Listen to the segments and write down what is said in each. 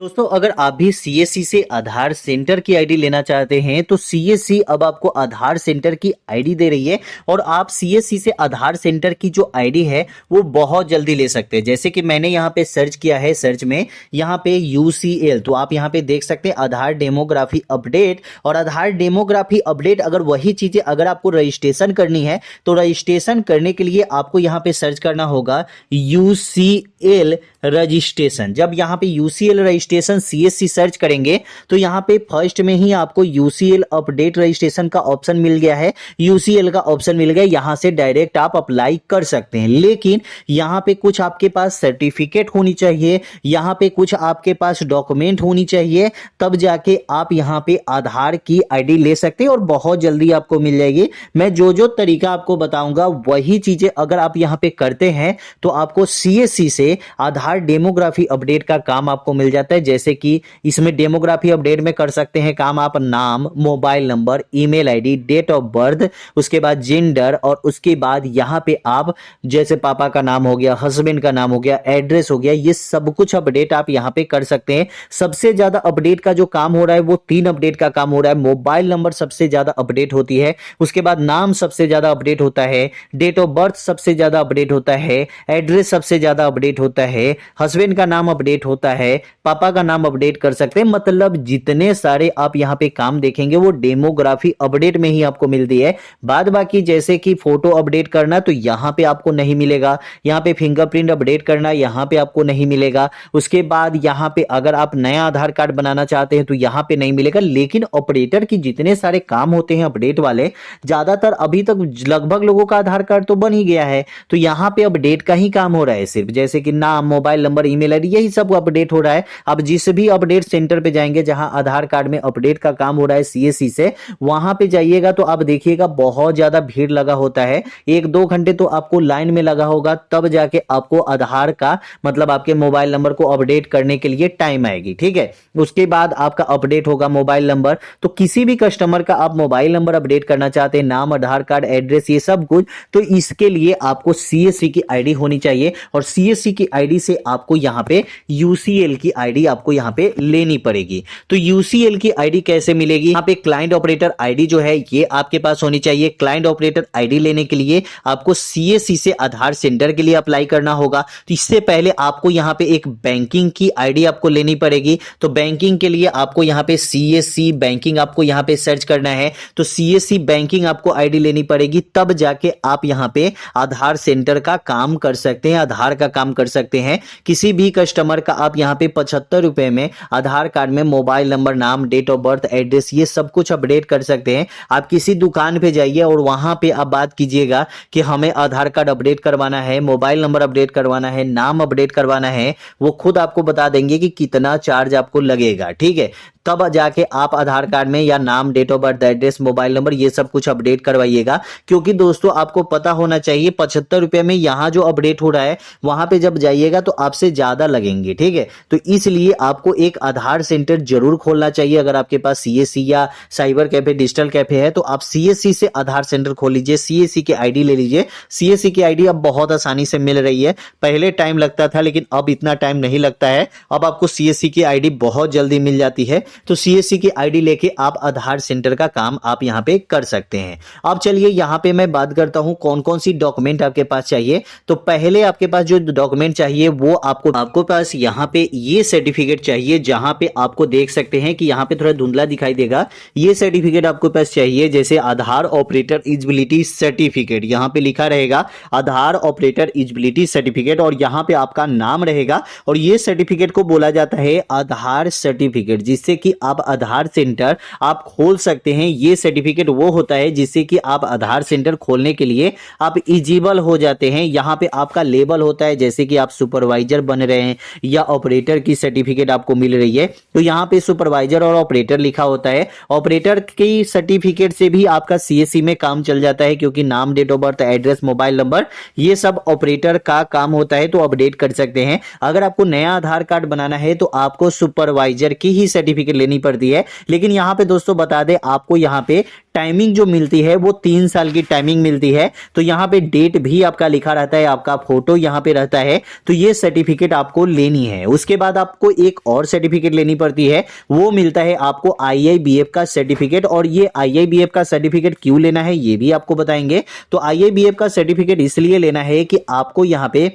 दोस्तों अगर आप भी सीएससी से आधार सेंटर की आईडी लेना चाहते हैं तो सीएससी अब आपको आधार सेंटर की आईडी दे रही है और आप सीएससी से आधार सेंटर की जो आईडी है वो बहुत जल्दी ले सकते हैं। जैसे कि मैंने यहाँ पे सर्च किया है, सर्च में यहाँ पे यूसीएल, तो आप यहाँ पे देख सकते हैं आधार डेमोग्राफी अपडेट। और आधार डेमोग्राफी अपडेट अगर वही चीजें अगर आपको रजिस्ट्रेशन करनी है तो रजिस्ट्रेशन करने के लिए आपको यहाँ पे सर्च करना होगा यूसीएल रजिस्ट्रेशन। जब यहाँ पे यूसीएल रजिस्ट्रेशन सीएससी सर्च करेंगे तो यहाँ पे फर्स्ट में ही आपको यूसीएल अपडेट रजिस्ट्रेशन का ऑप्शन मिल गया है, यूसीएल का ऑप्शन मिल गया। यहां से डायरेक्ट आप अप्लाई कर सकते हैं, लेकिन यहाँ पे कुछ आपके पास सर्टिफिकेट होनी चाहिए, यहाँ पे कुछ आपके पास डॉक्यूमेंट होनी चाहिए, तब जाके आप यहाँ पे आधार की आईडी ले सकते हैं और बहुत जल्दी आपको मिल जाएगी। मैं जो जो तरीका आपको बताऊंगा वही चीजें अगर आप यहाँ पे करते हैं तो आपको सीएससी से आधार डेमोग्राफी अपडेट का काम आपको मिल जाता है। जैसे कि इसमें डेमोग्राफी अपडेट में कर सकते हैं काम आप नाम, mobile number, email ID, date of birth, उसके बाद जेंडर, और उसके बाद यहाँ पे आप जैसे पापा का नाम हो गया, हस्बैंड का नाम हो गया, एड्रेस हो गया, ये सब कुछ अपडेट आप यहाँ पे कर सकते हैं। सबसे ज्यादा अपडेट का जो काम हो रहा है वो 3 अपडेट का काम हो रहा है। मोबाइल नंबर सबसे ज्यादा अपडेट होती है, उसके बाद नाम सबसे ज्यादा अपडेट होता है, डेट ऑफ बर्थ सबसे ज्यादा अपडेट होता है, एड्रेस सबसे ज्यादा अपडेट होता है, हस्बैंड का नाम अपडेट होता है, पापा का नाम अपडेट कर सकते हैं। मतलब जितने सारे आप यहाँ पे काम देखेंगे वो डेमोग्राफी अपडेट में ही आपको मिलती है। बाद बाकी जैसे कि फोटो अपडेट करना तो यहाँ पे आपको नहीं मिलेगा, यहाँ पे फिंगरप्रिंट अपडेट करना यहाँ पे आपको नहीं मिलेगा, उसके बाद यहाँ पे अगर आप नया आधार कार्ड बनाना चाहते हैं तो यहाँ पे नहीं मिलेगा। लेकिन ऑपरेटर की जितने सारे काम होते हैं अपडेट वाले, ज्यादातर अभी तक लगभग लोगों का आधार कार्ड तो बन ही गया है, तो यहाँ पे अपडेट का ही काम हो रहा है सिर्फ। जैसे कि नाम, मोबाइल नंबर, ईमेल आईडी, यही सब अपडेट हो रहा है। अब जिस भी अपडेट सेंटर पे जाएंगे जहां आधार कार्ड में अपडेट का काम हो रहा है सीएससी से, वहां पे जाइएगा तो आप देखिएगा बहुत ज्यादा भीड़ लगा होता है। 1-2 घंटे तो आपको लाइन में लगा होगा, तब जाके आपको आधार का मतलब आपके मोबाइल नंबर को अपडेट करने के लिए टाइम आएगी। ठीक है, उसके बाद आपका अपडेट होगा मोबाइल नंबर। तो किसी भी कस्टमर का आप मोबाइल नंबर अपडेट करना चाहते हैं, नाम, आधार कार्ड, एड्रेस, ये सब कुछ, तो इसके लिए आपको सीएससी की आईडी होनी चाहिए और सीएससी की आईडी से आपको यहां पे यूसीएल की आईडी आपको यहां पे लेनी पड़ेगी। तो यूसीएल की आईडी कैसे मिलेगी? यहां पे क्लाइंट ऑपरेटर आईडी जो है ये आपके पास होनी चाहिए। क्लाइंट ऑपरेटर आईडी लेने के लिए आपको सीएससी से आधार सेंटर के लिए अप्लाई करना होगा। तो इससे पहले आपको यहां पे एक बैंकिंग की आईडी आपको लेनी पड़ेगी। तो बैंकिंग के लिए आपको यहां पे सीएससी बैंकिंग आपको यहां पे सर्च करना है। तो सीएससी बैंकिंग आपको आईडी लेनी पड़ेगी, तब जाके आप यहां पे आधार सेंटर का काम कर सकते हैं, आधार का काम कर सकते हैं। किसी भी कस्टमर का आप यहां पे 75 रुपए में आधार कार्ड में मोबाइल नंबर, नाम, डेट ऑफ बर्थ, एड्रेस, ये सब कुछ अपडेट कर सकते हैं। आप किसी दुकान पे जाइए और वहां पे आप बात कीजिएगा कि हमें आधार कार्ड अपडेट करवाना है, मोबाइल नंबर अपडेट करवाना है, नाम अपडेट करवाना है, वो खुद आपको बता देंगे कि कितना चार्ज आपको लगेगा। ठीक है, तब जाके आप आधार कार्ड में या नाम, date of birth, address, mobile number, ये सब कुछ अपडेट करवाइएगा। क्योंकि दोस्तों आपको पता होना चाहिए 75 रुपए में यहां जो अपडेट हो रहा है वहां पे जब जाइएगा तो आपसे ज्यादा लगेंगे। ठीक है, तो इसलिए आपको एक आधार सेंटर जरूर खोलना चाहिए। अगर आपके पास सीएससी या साइबर कैफे, डिजिटल कैफे है तो आप सीएससी से आधार सेंटर खोल लीजिए, सीएससी की आईडी ले लीजिए। सीएससी की आईडी अब बहुत आसानी से मिल रही है, पहले टाइम लगता था लेकिन अब इतना टाइम नहीं लगता है। अब आपको सीएससी की आईडी बहुत जल्दी मिल जाती है। तो सीएससी की आईडी लेके आप आधार सेंटर का काम आप यहां पे कर सकते हैं। अब चलिए यहां पे मैं बात करता हूं कौन कौन सी डॉक्यूमेंट आपके पास चाहिए। तो पहले आपके पास जो डॉक्यूमेंट चाहिए वो आपको पास यहां पे ये सर्टिफिकेट चाहिए, जहां पे आपको देख सकते हैं कि यहां पे थोड़ा धुंधला दिखाई देगा। ये सर्टिफिकेट आपको पास चाहिए, जैसे आधार ऑपरेटर एलिजिबिलिटी सर्टिफिकेट, यहां पे लिखा रहेगा आधार ऑपरेटर एलिजिबिलिटी सर्टिफिकेट और यहां पे आपका नाम रहेगा। और ये सर्टिफिकेट को बोला जाता है आधार सर्टिफिकेट, जिससे कि आप आधार सेंटर आप खोल सकते हैं। ये सर्टिफिकेट वो होता है जिससे कि आप आधार सेंटर खोलने के लिए आप एलिजिबल हो जाते हैं। यहां पे आपका लेबल होता है, जैसे कि आप सुपरवाइजर बन रहे हैं या ऑपरेटर की सर्टिफिकेट आपको मिल रही है तो यहां पे सुपरवाइजर और ऑपरेटर लिखा होता है। ऑपरेटर की सर्टिफिकेट से भी आपका सीएससी में काम चल जाता है, क्योंकि नाम, date of birth, address, mobile number, ये सब ऑपरेटर का काम होता है, तो अपडेट कर सकते हैं। अगर आपको नया आधार कार्ड बनाना है तो आपको सुपरवाइजर की ही सर्टिफिकेट सर्टिफिकेट लेनी पड़ती है। लेकिन यहाँ पे दोस्तों बता दें आपको, यहाँ पे टाइमिंग जो मिलती है वो 3 साल की टाइमिंग मिलती है। तो यहाँ पे डेट भी आपका लिखा रहता है, आपका फोटो यहाँ पे रहता है। तो ये सर्टिफिकेट आपको लेनी है। उसके बाद आपको एक और सर्टिफिकेट लेनी पड़ती है, वो मिलता है आपको IIBF का सर्टिफिकेट। और ये IIBF का सर्टिफिकेट क्यों लेना है ये भी आपको बताएंगे। तो IIBF का सर्टिफिकेट इसलिए लेना है कि आपको यहाँ पे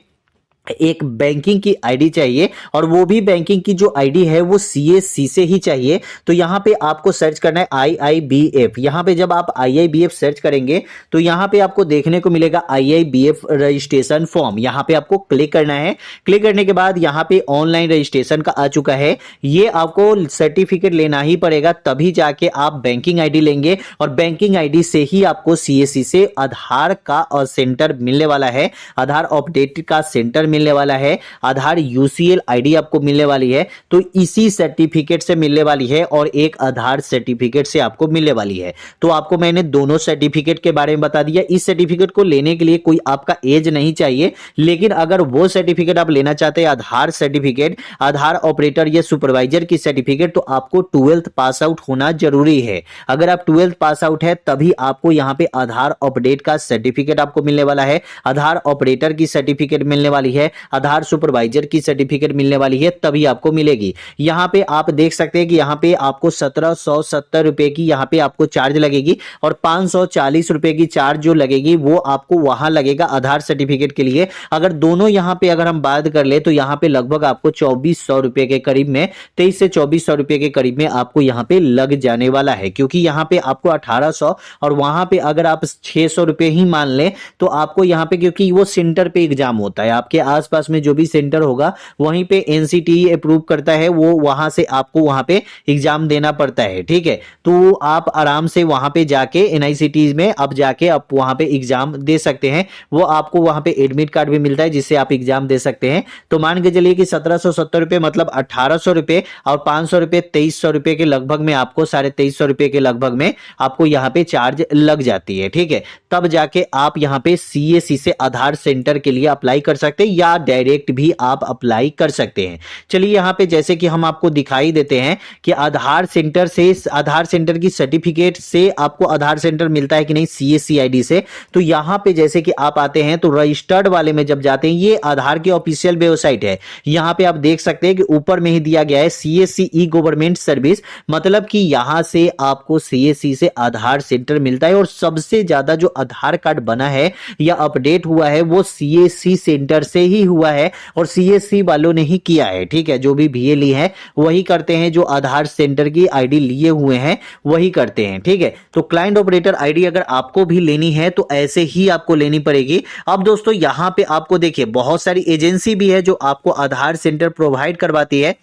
एक बैंकिंग की आईडी चाहिए, और वो भी बैंकिंग की जो आईडी है वो CSC से ही चाहिए। तो यहाँ पे आपको सर्च करना है IIBF। यहाँ पे जब आप IIBF सर्च करेंगे तो यहाँ पे आपको देखने को मिलेगा IIBF रजिस्ट्रेशन फॉर्म। यहाँ पे आपको क्लिक करना है। क्लिक करने के बाद यहाँ पे ऑनलाइन रजिस्ट्रेशन का आ चुका है। ये आपको सर्टिफिकेट लेना ही पड़ेगा, तभी जाके आप बैंकिंग आईडी लेंगे, और बैंकिंग आईडी से ही आपको CSC से आधार का सेंटर मिलने वाला है, आधार अपडेट का सेंटर मिलने वाला है, आधार UCL आईडी आपको मिलने वाली है। तो इसी सर्टिफिकेट से मिलने वाली है, और एक आधार सर्टिफिकेट से आपको मिलने वाली है। तो आपको मैंने दोनों सर्टिफिकेट के बारे में बता दिया। इस सर्टिफिकेट को लेने के लिए कोई आपका एज नहीं चाहिए, लेकिन अगर वो सर्टिफिकेट आप लेना चाहते हैं, आधार सर्टिफिकेट, आधार ऑपरेटर या सुपरवाइजर की सर्टिफिकेट, तो आपको 12th पास आउट होना जरूरी है। अगर आप 12th पास आउट है तभी आपको यहाँ पे आधार अपडेट का सर्टिफिकेट आपको मिलने वाला है, आधार ऑपरेटर की सर्टिफिकेट मिलने वाली है, आधार सुपरवाइजर की सर्टिफिकेट मिलने वाली है, तभी आपको मिलेगी। यहां पे आप देख सकते हैं कि यहां पे आपको 1770 रुपए की यहां पे आपको चार्ज लगेगी, और 540 रुपए की चार्ज जो लगेगी वो आपको वहां लगेगा आधार सर्टिफिकेट के लिए। अगर दोनों यहां पे अगर हम बात कर ले तो यहां पे लगभग आपको 2400 रुपए के करीब में, 23 से 2400 रुपए के करीब में आपको यहां पे लग जाने वाला है। क्योंकि यहां पे आपको 1800, और वहां पे अगर आप 600 रुपए ही मान ले तो आपको यहां पे, क्योंकि वो सेंटर पे एग्जाम होता है, आपके आसपास में जो भी सेंटर होगा वहीं पे NCTE अप्रूव करता है, वो वहां से आपको वहां पे एग्जाम देना पड़ता है। ठीक है, तो आप आराम से वहां पे जाके NICT में अब जाके आप वहां पे एग्जाम दे सकते हैं। वो आपको वहां पे एडमिट कार्ड भी मिलता है जिससे आप एग्जाम दे सकते हैं। तो मान के चलिए कि 1770 रुपए मतलब 1800 रुपए, और 500 रुपए 2300 रुपए के लगभग में आपको 2350 रुपए के लगभग में आपको यहाँ पे चार्ज लग जाती है। ठीक है, तब जाके आप यहाँ पे CSC से आधार सेंटर के लिए अप्लाई कर सकते हैं, या डायरेक्ट भी आप अप्लाई कर सकते हैं। चलिए यहाँ पे जैसे कि हम आपको दिखाई देते हैं कि आधार सेंटर से, आधार सेंटर की सर्टिफिकेट से आपको आधार सेंटर मिलता है कि नहीं CSC आईडी से। तो यहाँ पे जैसे कि आप आते हैं तो रजिस्टर्ड वाले में जब जाते हैं, ये आधार की ऑफिशियल वेबसाइट है। यहाँ पे आप देख सकते हैं कि ऊपर में ही दिया गया है CSC ई गवर्नमेंट सर्विस, मतलब कि यहाँ से आपको CSC से आधार सेंटर मिलता है। और सबसे ज्यादा जो आधार कार्ड बना है या अपडेट हुआ है वो CSC सेंटर से ही हुआ है, और CSC वालों ने ही किया है। ठीक है, जो भी VA ली है वही करते हैं, जो आधार सेंटर की आईडी लिए हुए हैं वही करते हैं। ठीक है, तो क्लाइंट ऑपरेटर आईडी अगर आपको भी लेनी है तो ऐसे ही आपको लेनी पड़ेगी। अब दोस्तों यहां पे आपको देखिए बहुत सारी एजेंसी भी है जो आपको आधार सेंटर प्रोवाइड करवाती है,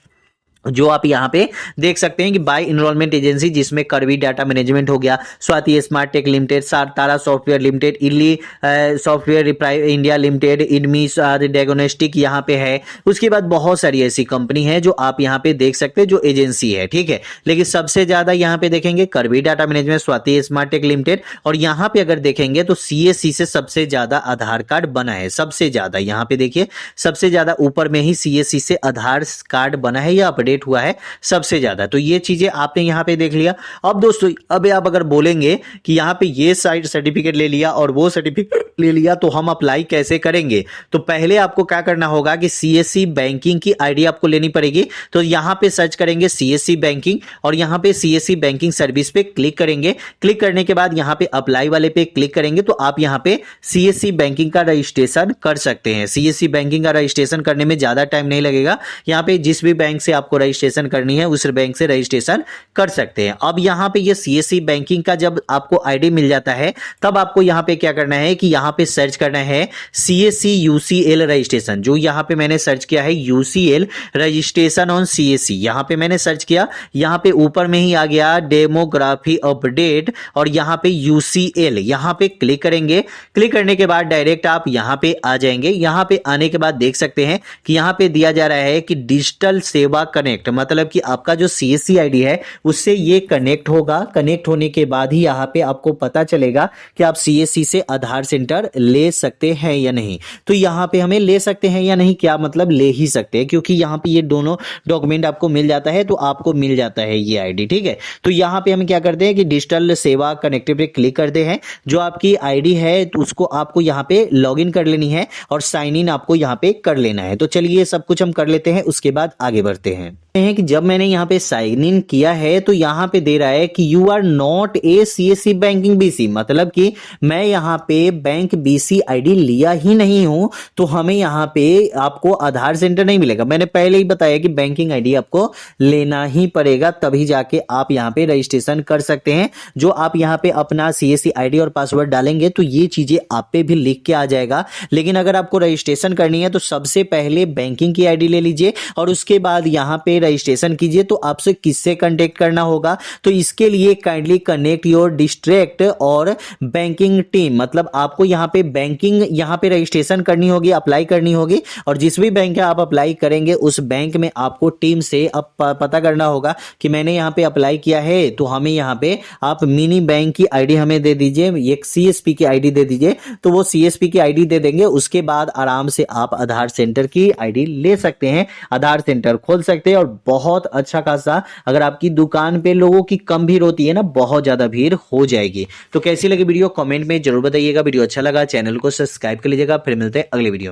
जो आप यहाँ पे देख सकते हैं कि बाय इनरोलमेंट एजेंसी, जिसमें करवी डाटा मैनेजमेंट हो गया, स्वाति स्मार्ट टेक लिमिटेड, तारा सॉफ्टवेयर लिमिटेड, इल्ली software India limited, enemy diagnostic यहाँ पे है। उसके बाद बहुत सारी ऐसी कंपनी है जो आप यहाँ पे देख सकते हैं, जो एजेंसी है। ठीक है, लेकिन सबसे ज्यादा यहाँ पे देखेंगे Karvy data management, Swati smart tech limited, और यहाँ पे अगर देखेंगे तो CSC से सबसे ज्यादा आधार कार्ड बना है। सबसे ज्यादा यहाँ पे देखिए, सबसे ज्यादा ऊपर में ही CSC से आधार कार्ड बना है या अपडेट हुआ है सबसे ज्यादा। तो ये चीजें आपने यहां पे देख लिया। अब दोस्तों अब आप अगर बोलेंगे कि यहां पे ये साइड सर्टिफिकेट ले लिया और वो सर्टिफिकेट ले लिया तो हम अप्लाई कैसे करेंगे, तो पहले आपको क्या करना होगा कि CSC बैंकिंग की आईडी आपको लेनी पड़ेगी। तो यहां पे सर्च करेंगे CSC बैंकिंग, और यहां पे CSC बैंकिंग सर्विस पे क्लिक करेंगे। क्लिक करने के बाद यहां पे अप्लाई वाले पे क्लिक करेंगे तो आप यहां पे CSC बैंकिंग का रजिस्ट्रेशन कर सकते हैं। CSC बैंकिंग का रजिस्ट्रेशन करने में ज्यादा टाइम नहीं लगेगा। यहां पे जिस भी बैंक से आपको रजिस्ट्रेशन करनी है उस बैंक से रजिस्ट्रेशन कर सकते हैं। अब यहां पे ये CSC बैंकिंग का जब आपको आईडी मिल जाता है तब आपको यहां पे क्या करना है कि यहां पे सर्च करना है CSC UCL रजिस्ट्रेशन। जो यहां पे मैंने सर्च किया है UCL रजिस्ट्रेशन ऑन CSC, यहां पे मैंने सर्च किया, यहां पे ऊपर में ही आ गया डेमोग्राफी अपडेट, और यहां पे UCL यहां पे क्लिक करेंगे। क्लिक करने के बाद डायरेक्ट आप यहां पे आ जाएंगे। यहां पे आने के बाद देख सकते हैं कि यहां पे दिया जा रहा है कि डिजिटल सेवा कनेक्ट कनेक्ट, मतलब कि आपका जो CSC आईडी है उससे ये कनेक्ट होगा। कनेक्ट होने के बाद ही यहाँ पे आपको पता चलेगा कि आप CSC से आधार सेंटर ले सकते हैं या नहीं। तो यहाँ पे हमें ले सकते हैं या नहीं, क्या मतलब ले ही सकते हैं, क्योंकि यहाँ पे ये दोनों डॉक्यूमेंट आपको मिल जाता है, तो आपको मिल जाता है ये आईडी, ठीक है। तो यहाँ पे हम क्या करते हैं कि डिजिटल सेवा कनेक्टिव पे क्लिक करते हैं। जो आपकी आईडी है तो उसको आपको यहाँ पे लॉगिन कर लेनी है और साइन इन आपको यहाँ पे कर लेना है। तो चलिए ये सब कुछ हम कर लेते हैं, उसके बाद आगे बढ़ते हैं कि जब मैंने यहाँ पे साइन इन किया है तो यहाँ पे दे रहा है कि you are not a CSC banking BC, मतलब कि मैं यहाँ पे बैंक BC आईडी लिया ही नहीं हूं, तो हमें यहाँ पे आपको आधार सेंटर नहीं मिलेगा। मैंने पहले ही बताया कि बैंकिंग आईडी आपको लेना ही पड़ेगा, तभी जाके आप यहाँ पे रजिस्ट्रेशन कर सकते हैं। जो आप यहाँ पे अपना CSC आईडी और पासवर्ड डालेंगे तो ये चीजें आप पे भी लिख के आ जाएगा। लेकिन अगर आपको रजिस्ट्रेशन करनी है तो सबसे पहले बैंकिंग की आईडी ले लीजिए और उसके बाद यहाँ पे रजिस्ट्रेशन कीजिए। तो आपसे किससे कांटेक्ट करना होगा, तो इसके लिए काइंडली कनेक्ट योर डिस्ट्रिक्ट और बैंकिंग टीम, मतलब आपको यहाँ पे बैंकिंग यहाँ पे रजिस्ट्रेशन करनी होगी, अप्लाई करनी होगी, और जिस भी बैंक है आप अप्लाई करेंगे उस बैंक में आपको टीम से अब पता करना होगा कि मैंने यहाँ पे अप्लाई किया है, तो हमें यहाँ पे आप मिनी बैंक की आईडी हमें दे दीजिए, एक CSP की आईडी दे दीजिए। तो वो CSP की आईडी दे देंगे, उसके बाद आराम से आप आधार सेंटर की आईडी ले सकते हैं, आधार सेंटर खोल सकते हैं। और बहुत अच्छा खासा, अगर आपकी दुकान पे लोगों की कम भीड़ होती है ना, बहुत ज्यादा भीड़ हो जाएगी। तो कैसी लगी वीडियो कमेंट में जरूर बताइएगा। वीडियो अच्छा लगा चैनल को सब्सक्राइब कर लीजिएगा। फिर मिलते हैं अगले वीडियो में।